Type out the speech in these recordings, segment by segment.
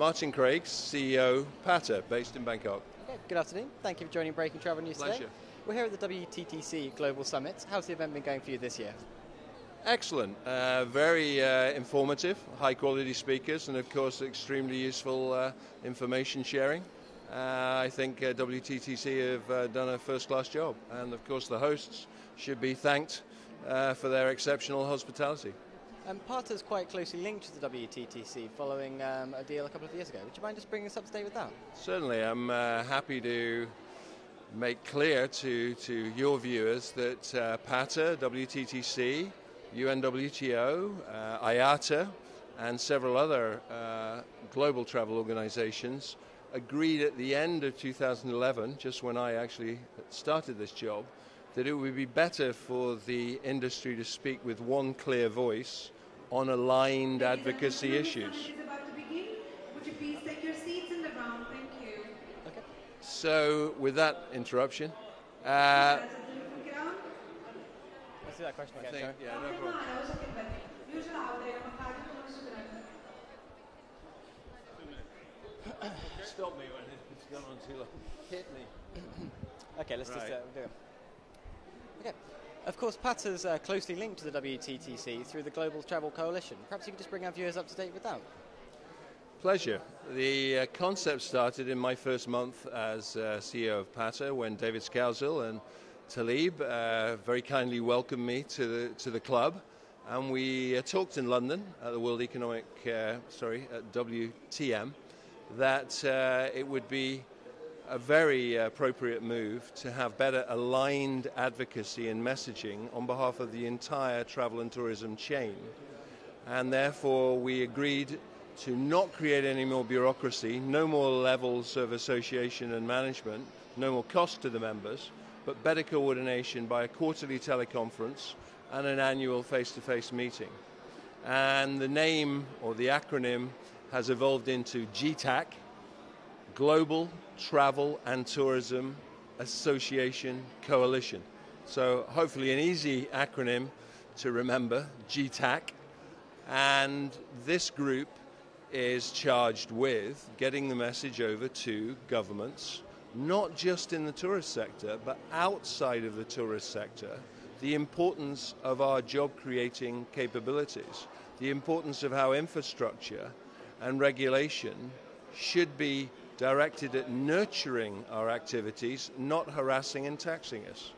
Martin Craig, CEO, Pata, based in Bangkok. Okay, good afternoon. Thank you for joining Breaking Travel News Pleasure. today. We're here at the WTTC Global Summit. How's the event been going for you this year? Excellent. Very informative, high-quality speakers, and of course, extremely useful information sharing. I think WTTC have done a first-class job, and of course, the hosts should be thanked for their exceptional hospitality. Pata is quite closely linked to the WTTC following a deal a couple of years ago. Would you mind just bringing us up to date with that? Certainly. I'm happy to make clear to your viewers that Pata, WTTC, UNWTO, IATA, and several other global travel organizations agreed at the end of 2011, just when I actually started this job, that it would be better for the industry to speak with one clear voice on aligned advocacy issues. Would you please take your seats in the round? Thank you. Okay. So, with that interruption, Let's do that question again, sorry. Yeah, no problem. Stop me when it's gone on too long. Hit me. Okay, let's just Right. do it. Okay. Of course, Pata's closely linked to the WTTC through the Global Travel Coalition. Perhaps you could just bring our viewers up to date with that. Pleasure. The concept started in my first month as CEO of Pata when David Scousel and Talib very kindly welcomed me to the club, and we talked in London at the World Economic, at WTM, that it would be a very appropriate move to have better aligned advocacy and messaging on behalf of the entire travel and tourism chain. And therefore we agreed to not create any more bureaucracy, no more levels of association and management, no more cost to the members, but better coordination by a quarterly teleconference and an annual face-to-face meeting. And the name, or the acronym, has evolved into GTAC, Global Travel and Tourism Association Coalition. So hopefully an easy acronym to remember, GTAC. And this group is charged with getting the message over to governments, not just in the tourist sector, but outside of the tourist sector, the importance of our job-creating capabilities, the importance of how infrastructure and regulation should be directed at nurturing our activities, not harassing and taxing us.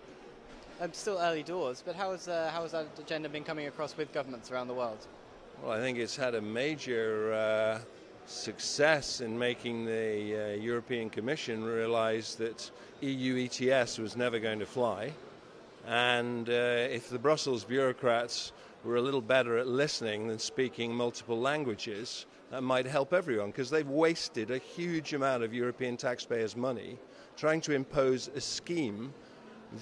Still early doors, but how has that agenda been coming across with governments around the world? Well, I think it's had a major success in making the European Commission realize that EU ETS was never going to fly. And if the Brussels bureaucrats were a little better at listening than speaking multiple languages, that might help everyone, because they've wasted a huge amount of European taxpayers' money trying to impose a scheme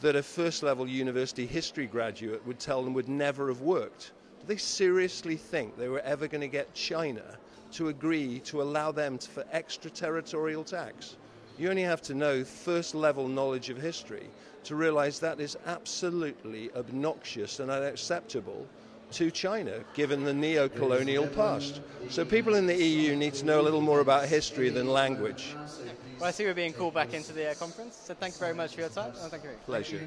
that a first-level university history graduate would tell them would never have worked. Do they seriously think they were ever going to get China to agree to allow them for extraterritorial tax? You only have to know first-level knowledge of history to realize that is absolutely obnoxious and unacceptable to China, given the neo-colonial past. So people in the EU need to know a little more about history than language. Well, I see we're being called back into the conference, so thank you very much for your time. And thank you. Pleasure.